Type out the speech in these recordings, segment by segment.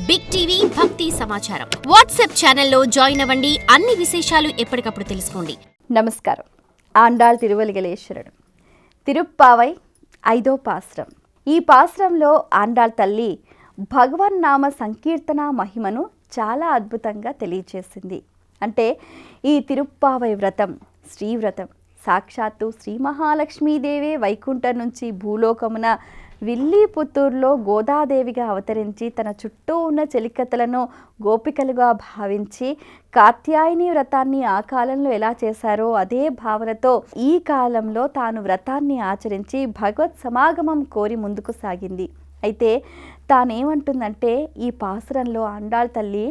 Big TV భక్తి సమాచారం WhatsApp ఛానల్లో జాయిన్ అవ్వండి. అన్ని విశేషాలు ఎప్పటికప్పుడు తెలుసుకోండి. నమస్కారం. ఆండాళ్ తిరువలిగలేశ్వరుడు తిరుప్పావై 5వ పాశ్రం. ఈ పాశ్రంలో ఆండాళ్ తల్లి భగవన్ నామ సంకీర్తన మహిమను చాలా అద్భుతంగా తెలియచేసింది. అంటే ఈ తిరుప్పావై వ్రతం శ్రీవ్రతం సాక్షాత్తు శ్రీ మహాలక్ష్మీదేవే వైకుంఠం నుంచి భూలోకమున విల్లీపుత్తూరులో గోదాదేవిగా అవతరించి తన చుట్టూ ఉన్న చెలికత్తలను గోపికలుగా భావించి కాత్యాయని వ్రతాన్ని ఆ కాలంలో ఎలా చేశారో అదే భావనతో ఈ కాలంలో తాను వ్రతాన్ని ఆచరించి భగవత్ సమాగమం కోరి ముందుకు సాగింది. అయితే తానేమంటుందంటే ఈ పాసురంలో ఆండాళ్ తల్లి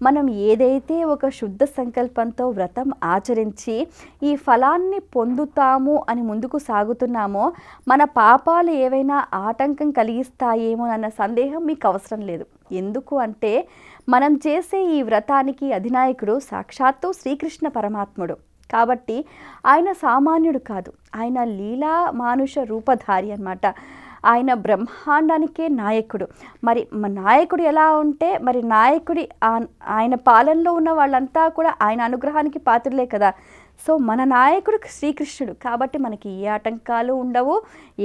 మనం ఏదైతే ఒక శుద్ధ సంకల్పంతో వ్రతం ఆచరించి ఈ ఫలాన్ని పొందుతాము అని ముందుకు సాగుతున్నామో మన పాపాలు ఏవైనా ఆటంకం కలిగిస్తాయేమో అన్న సందేహం మీకు అవసరం లేదు. ఎందుకు అంటే మనం చేసే ఈ వ్రతానికి అధినాయకుడు సాక్షాత్తు శ్రీకృష్ణ పరమాత్ముడు కాబట్టి ఆయన సామాన్యుడు కాదు. ఆయన లీలా మానుష రూపధారి అన్నమాట. ఆయన బ్రహ్మాండానికే నాయకుడు. మరి నాయకుడు ఎలా ఉంటే మరి నాయకుడి ఆయన పాలనలో ఉన్న వాళ్ళంతా కూడా ఆయన అనుగ్రహానికి పాత్రులే కదా. సో మన నాయకుడు శ్రీకృష్ణుడు కాబట్టి మనకి ఏ ఆటంకాలు ఉండవు,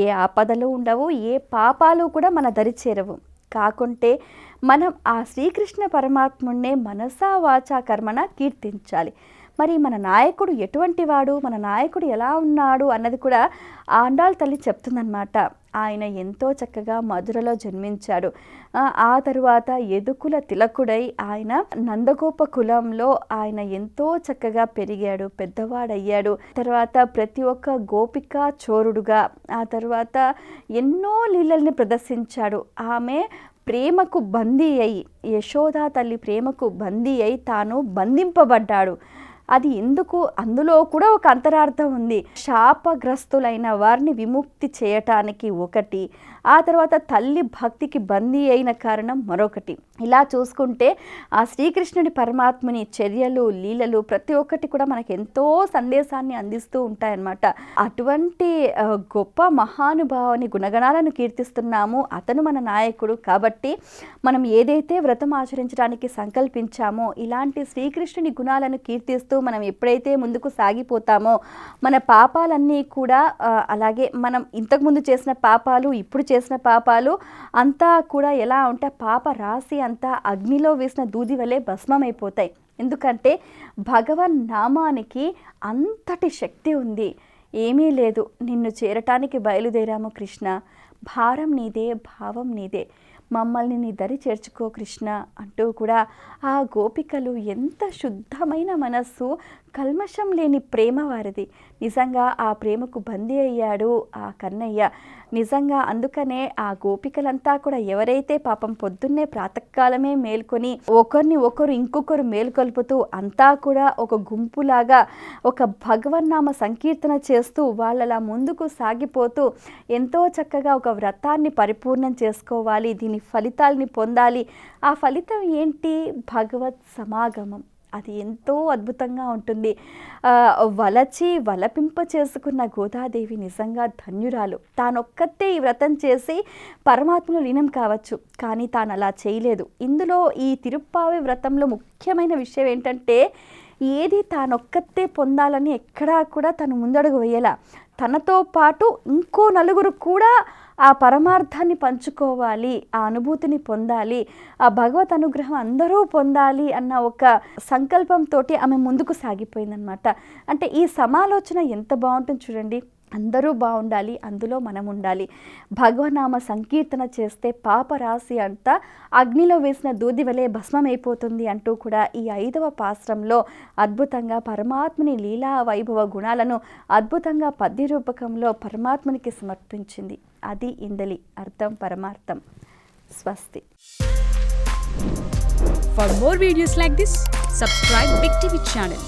ఏ ఆపదలు ఉండవు, ఏ పాపాలు కూడా మన దరి చేరవు. కాకుంటే మనం ఆ శ్రీకృష్ణ పరమాత్ముడినే మనసా వాచా కర్మణ కీర్తించాలి. మరి మన నాయకుడు ఎటువంటి వాడు, మన నాయకుడు ఎలా ఉన్నాడు అన్నది కూడా ఆండాళ్ తల్లి చెప్తుందన్నమాట. ఆయన ఎంతో చక్కగా మధురలో జన్మించాడు. ఆ తరువాత యదుకుల తిలకుడై ఆయన నందగోప కులంలో ఆయన ఎంతో చక్కగా పెరిగాడు, పెద్దవాడయ్యాడు. తర్వాత ప్రతి ఒక్క గోపిక చోరుడుగా ఆ తర్వాత ఎన్నో లీలల్ని ప్రదర్శించాడు. ఆమె ప్రేమకు బందీ అయి యశోదా తల్లి ప్రేమకు బందీ అయి తాను బంధింపబడ్డాడు. అది ఎందుకు, అందులో కూడా ఒక అంతరార్థం ఉంది. శాపగ్రస్తులైన వారిని విముక్తి చేయటానికి ఒకటి, ఆ తర్వాత తల్లి భక్తికి బందీ అయిన కారణం మరొకటి. ఇలా చూసుకుంటే ఆ శ్రీకృష్ణుడి పరమాత్మని చర్యలు లీలలు ప్రతి ఒక్కటి కూడా మనకు ఎంతో సందేశాన్ని అందిస్తూ ఉంటాయన్నమాట. అటువంటి గొప్ప మహానుభావుని గుణగణాలను కీర్తిస్తున్నాము. అతను మన నాయకుడు కాబట్టి మనం ఏదైతే వ్రతం ఆచరించడానికి సంకల్పించామో ఇలాంటి శ్రీకృష్ణుని గుణాలను కీర్తిస్తూ మనం ఎప్పుడైతే ముందుకు సాగిపోతామో మన పాపాలన్నీ కూడా అలాగే మనం ఇంతకుముందు చేసిన పాపాలు ఇప్పుడు చేసిన పాపాలు అంతా కూడా ఎలా ఉంటే పాప రాశి అంతా అగ్నిలో వేసిన దూది వలె భస్మమైపోతాయి. ఎందుకంటే భగవన్ నామానికి అంతటి శక్తి ఉంది. ఏమీ లేదు, నిన్ను చేరటానికి బయలుదేరాము కృష్ణ, భారం నీదే భావం నీదే, మమ్మల్ని నీ దరి చేర్చుకో కృష్ణ అంటూ కూడా ఆ గోపికలు ఎంత శుద్ధమైన మనస్సు, కల్మషం లేని ప్రేమ వారిది. నిజంగా ఆ ప్రేమకు బందీ అయ్యాడు ఆ కన్నయ్య. నిజంగా అందుకనే ఆ గోపికలంతా కూడా ఎవరైతే పాపం పొద్దున్నే ప్రాతకాలమే మేల్కొని ఒకరిని ఒకరు ఇంకొకరు మేల్కొల్పుతూ అంతా కూడా ఒక గుంపులాగా ఒక భగవన్నామ సంకీర్తన చేస్తూ వాళ్ళలా ముందుకు సాగిపోతూ ఎంతో చక్కగా ఒక వ్రతాన్ని పరిపూర్ణం చేసుకోవాలి, దీని ఫలితాలని పొందాలి. ఆ ఫలితం ఏంటి? భగవత్ సమాగమం. అది ఎంతో అద్భుతంగా ఉంటుంది. వలపింప చేసుకున్న గోదాదేవి నిజంగా ధన్యురాలు. తానొక్కతే ఈ వ్రతం చేసి పరమాత్మలో లీనం కావచ్చు, కానీ తాను అలా చేయలేదు. ఇందులో ఈ తిరుప్పావై వ్రతంలో ముఖ్యమైన విషయం ఏంటంటే ఏది తానొక్కతే పొందాలని ఎక్కడా కూడా తను ముందడుగు వేయాల. తనతో పాటు ఇంకో నలుగురు కూడా ఆ పరమార్థాన్ని పంచుకోవాలి, ఆ అనుభూతిని పొందాలి, ఆ భగవత్ అనుగ్రహం అందరూ పొందాలి అన్న ఒక సంకల్పంతో ఆమె ముందుకు సాగిపోయిందనమాట. అంటే ఈ సమాలోచన ఎంత బాగుంటుంది చూడండి. అందరూ బాగుండాలి, అందులో మనం ఉండాలి. భగవనామ సంకీర్తన చేస్తే పాపరాశి అంతా అగ్నిలో వేసిన దూది వలె భస్మమైపోతుంది అంటూ కూడా ఈ 5వ పాశ్రంలో అద్భుతంగా పరమాత్మని లీలా వైభవ గుణాలను అద్భుతంగా పద్య రూపకంలో పరమాత్మనికి సమర్పించింది. అది ఇందలి అర్థం పరమార్థం. స్వస్తి. For more videos like this, subscribe Big TV channel.